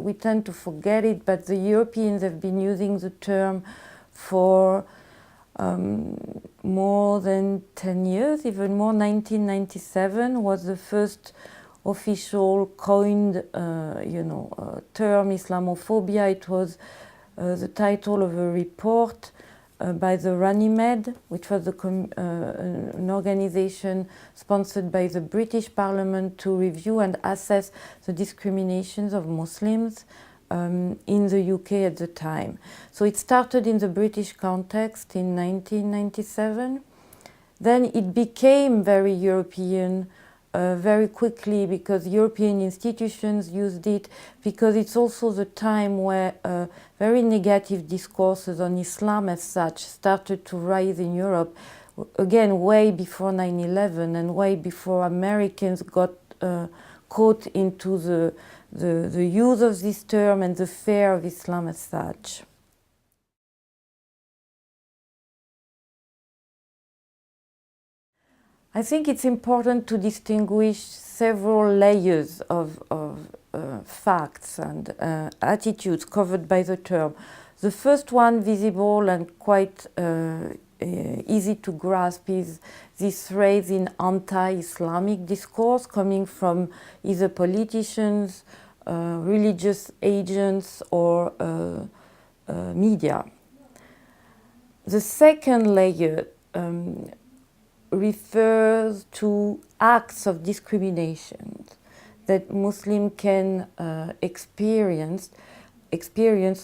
we tend to forget it, but the Europeans have been using the term for more than 10 years, even more. 1997 was the first official coined term, Islamophobia. It was the title of a report by the Runnymede, which was an organization sponsored by the British Parliament to review and assess the discriminations of Muslims in the UK at the time. So it started in the British context in 1997. Then it became very European very quickly, because European institutions used it, because it's also the time where very negative discourses on Islam as such started to rise in Europe, again way before 9/11 and way before Americans got caught into the use of this term and the fear of Islam as such. I think it's important to distinguish several layers of facts and attitudes covered by the term. The first one, visible and quite easy to grasp, is this rise in anti-Islamic discourse coming from either politicians, religious agents, or media. The second layer refers to acts of discrimination that Muslims can experience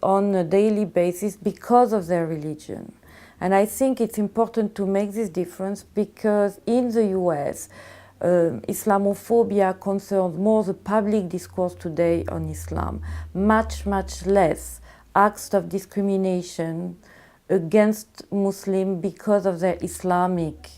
on a daily basis because of their religion. And I think it's important to make this difference, because in the US, Islamophobia concerns more the public discourse today on Islam, much less acts of discrimination against Muslims because of their Islamic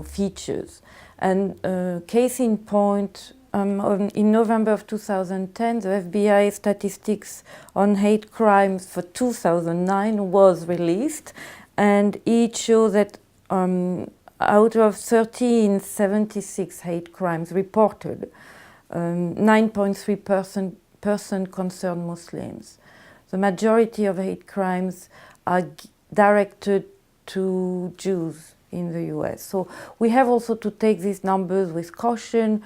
features. And case in point, in November of 2010, the FBI statistics on hate crimes for 2009 was released, and it shows that out of 1376 hate crimes reported, 9.3% concern Muslims. The majority of hate crimes are directed to Jews in the US. So we have also to take these numbers with caution.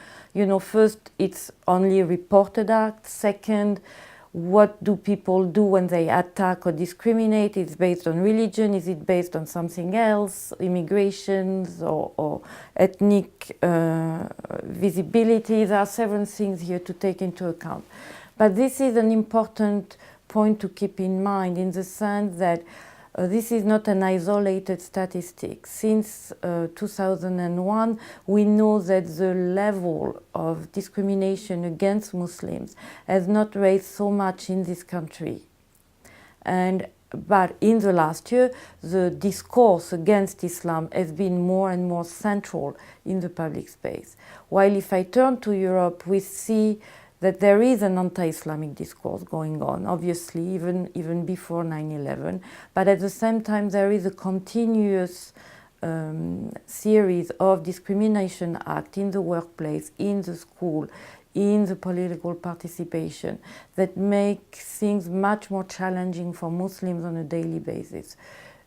First, it's only reported acts. Second, what do people do when they attack or discriminate? Is it based on religion? Is it based on something else? Immigrations or ethnic visibility? There are several things here to take into account. But this is an important point to keep in mind, in the sense that this is not an isolated statistic. Since 2001, we know that the level of discrimination against Muslims has not raised so much in this country. But in the last year, the discourse against Islam has been more and more central in the public space. While if I turn to Europe, we see that there is an anti-Islamic discourse going on, obviously, even before 9/11. But at the same time, there is a continuous series of discrimination acts in the workplace, in the school, in the political participation, that make things much more challenging for Muslims on a daily basis.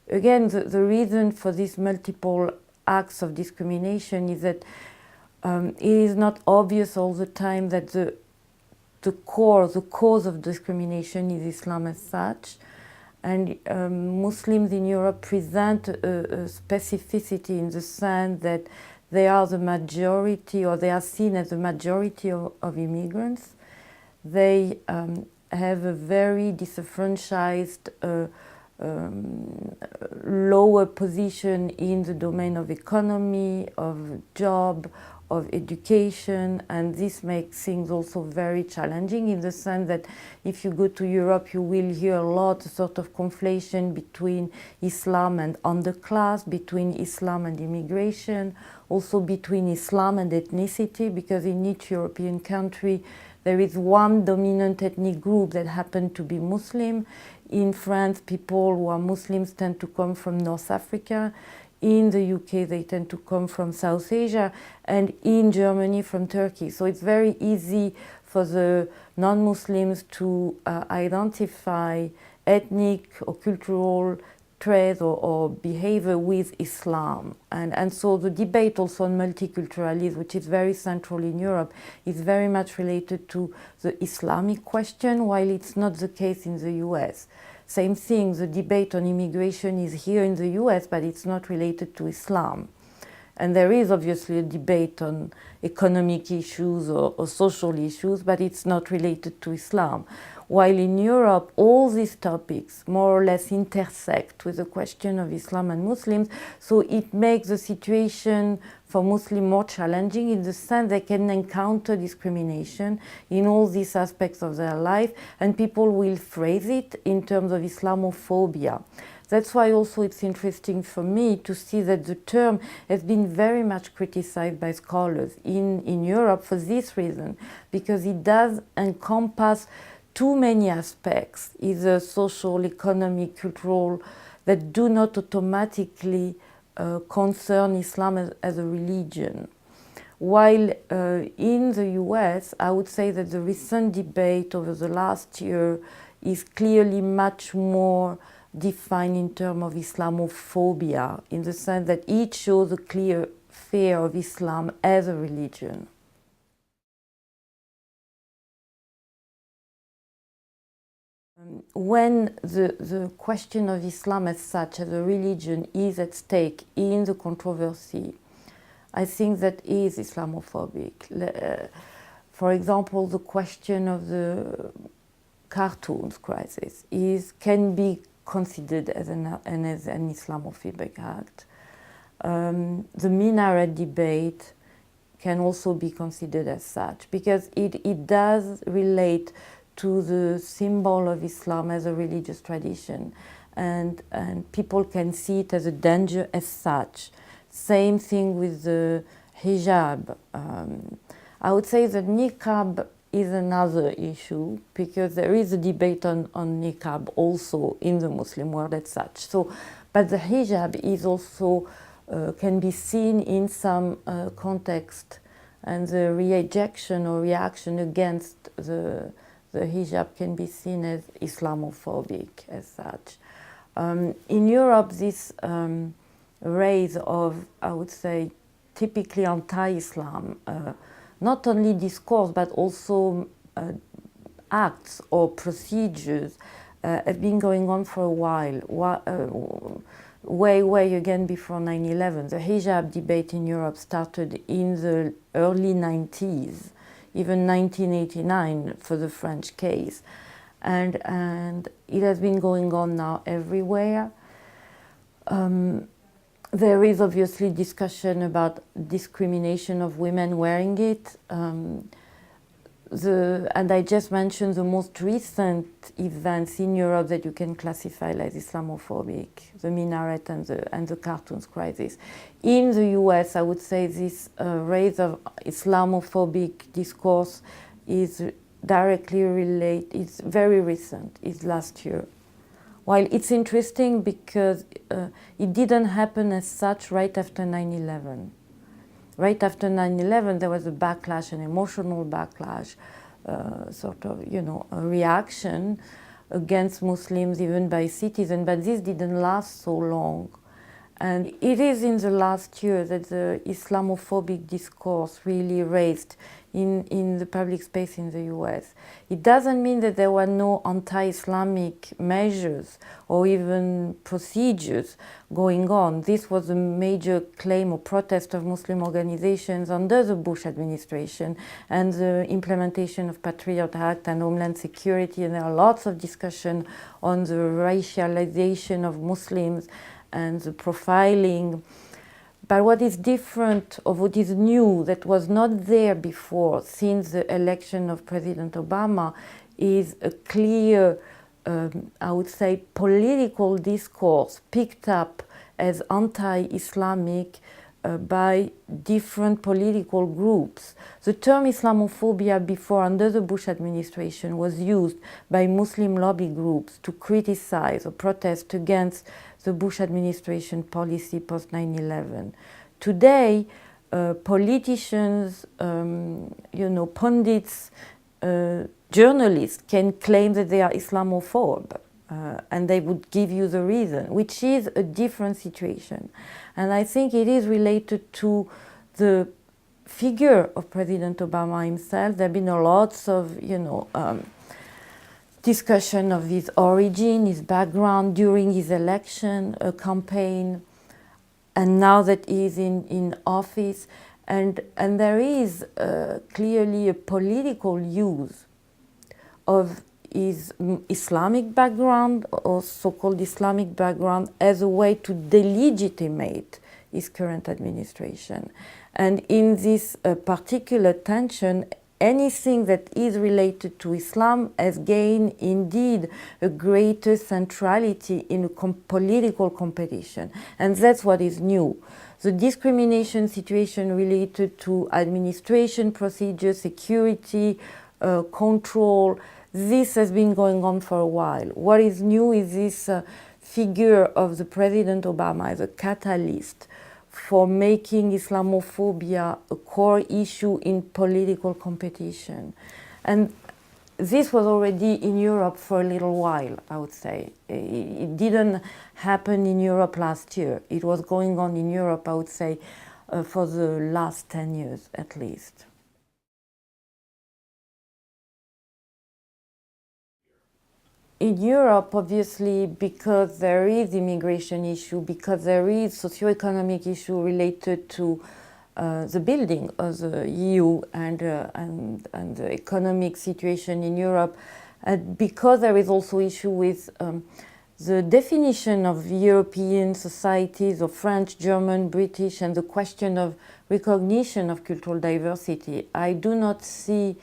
Again, the reason for these multiple acts of discrimination is that it is not obvious all the time that the cause of discrimination is Islam as such. And Muslims in Europe present a specificity in the sense that they are the majority, or they are seen as the majority of immigrants. They have a very disenfranchised, lower position in the domain of economy, of job, of education, and this makes things also very challenging, in the sense that if you go to Europe, you will hear a lot sort of conflation between Islam and underclass, between Islam and immigration, also between Islam and ethnicity, because in each European country there is one dominant ethnic group that happen to be Muslim. In France, people who are Muslims tend to come from North Africa. In the UK, they tend to come from South Asia, and in Germany, from Turkey. So it's very easy for the non-Muslims to identify ethnic or cultural traits or behavior with Islam. And so the debate also on multiculturalism, which is very central in Europe, is very much related to the Islamic question, while it's not the case in the US. Same thing, the debate on immigration is here in the US, but it's not related to Islam. And there is obviously a debate on economic issues or social issues, but it's not related to Islam. While in Europe, all these topics more or less intersect with the question of Islam and Muslims, so it makes the situation for Muslims more challenging in the sense they can encounter discrimination in all these aspects of their life, and people will phrase it in terms of Islamophobia. That's why also it's interesting for me to see that the term has been very much criticized by scholars in Europe for this reason, because it does encompass too many aspects, either social, economic, cultural, that do not automatically concern Islam as a religion. While in the US, I would say that the recent debate over the last year is clearly much more defined in terms of Islamophobia, in the sense that it shows a clear fear of Islam as a religion. When the question of Islam as such, as a religion, is at stake in the controversy, I think that is Islamophobic. For example, the question of the cartoons crisis can be considered as an Islamophobic act. The minaret debate can also be considered as such, because it does relate to the symbol of Islam as a religious tradition, and people can see it as a danger as such. Same thing with the hijab. I would say that niqab is another issue, because there is a debate on niqab also in the Muslim world as such. So, but the hijab is also can be seen in some context, and the rejection or reaction against the hijab can be seen as Islamophobic as such. In Europe, this rise of, I would say, typically anti-Islam, not only discourse but also acts or procedures have been going on for a while, way again before 9/11. The hijab debate in Europe started in the early 90s, even 1989 for the French case. And it has been going on now everywhere. There is obviously discussion about discrimination of women wearing it. And I just mentioned the most recent events in Europe that you can classify as Islamophobic, the minaret and the cartoons crisis. In the US, I would say this rise of Islamophobic discourse is directly related, it's very recent, it's last year. While it's interesting because it didn't happen as such right after 9/11. Right after 9/11, there was a backlash, an emotional backlash, sort of, a reaction against Muslims even by citizens, but this didn't last so long. And it is in the last year that the Islamophobic discourse really raised in the public space in the US. It doesn't mean that there were no anti-Islamic measures or even procedures going on. This was a major claim or protest of Muslim organizations under the Bush administration and the implementation of Patriot Act and Homeland Security, and there are lots of discussion on the racialization of Muslims and the profiling. But what is different, or what is new, that was not there before since the election of President Obama, is a clear, I would say, political discourse picked up as anti-Islamic by different political groups. The term Islamophobia before, under the Bush administration, was used by Muslim lobby groups to criticize or protest against the Bush administration policy post 9/11. Today, politicians, pundits, journalists can claim that they are Islamophobe, and they would give you the reason, which is a different situation. And I think it is related to the figure of President Obama himself. There have been lots of, discussion of his origin, his background during his election campaign, and now that he is in office. And there is clearly a political use of his Islamic background, or so-called Islamic background, as a way to delegitimate his current administration. And in this particular tension, anything that is related to Islam has gained indeed a greater centrality in a political competition. And that's what is new. The discrimination situation related to administration procedure, security, control, this has been going on for a while. What is new is this figure of the President Obama as a catalyst for making Islamophobia a core issue in political competition. And this was already in Europe for a little while, I would say. It didn't happen in Europe last year. It was going on in Europe, I would say, for the last 10 years at least. In Europe, obviously, because there is immigration issue, because there is socioeconomic issue related to the building of the EU and the economic situation in Europe, because there is also issue with the definition of European societies, of French, German, British, and the question of recognition of cultural diversity, I do not see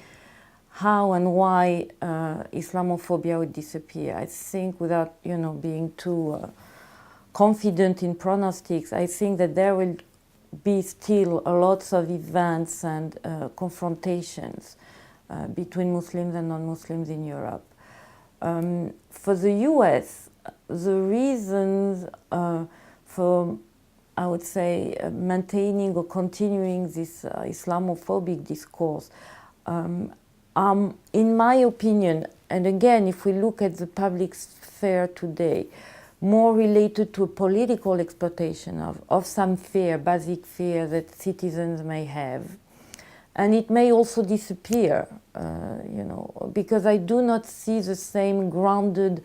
how and why Islamophobia would disappear. I think, without being too confident in pronostics, I think that there will be still lots of events and confrontations between Muslims and non-Muslims in Europe. For the US, the reasons for, I would say, maintaining or continuing this Islamophobic discourse, in my opinion, and again, if we look at the public sphere today, more related to a political exploitation of some fear, basic fear that citizens may have. And it may also disappear, because I do not see the same grounded,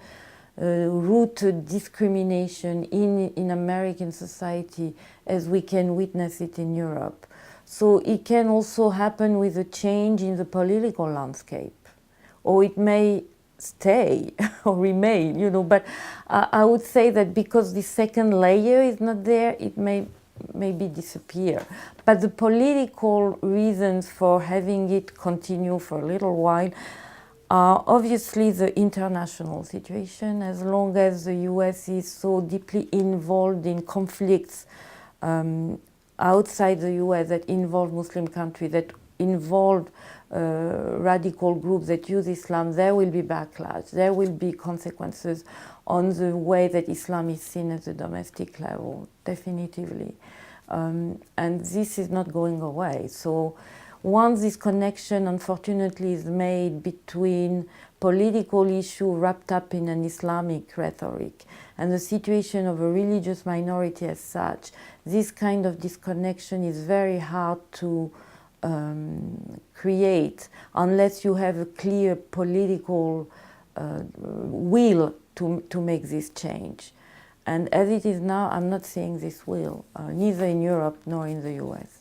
rooted discrimination in American society as we can witness it in Europe. So it can also happen with a change in the political landscape, or it may stay or remain, but I would say that because the second layer is not there, it may maybe disappear. But the political reasons for having it continue for a little while are obviously the international situation. As long as the US is so deeply involved in conflicts outside the US that involve Muslim countries, that involve radical groups that use Islam, there will be backlash, there will be consequences on the way that Islam is seen at the domestic level, definitively. And this is not going away. So once this connection, unfortunately, is made between political issue wrapped up in an Islamic rhetoric and the situation of a religious minority as such, this kind of disconnection is very hard to create unless you have a clear political will to make this change. And as it is now, I'm not seeing this will, neither in Europe nor in the US.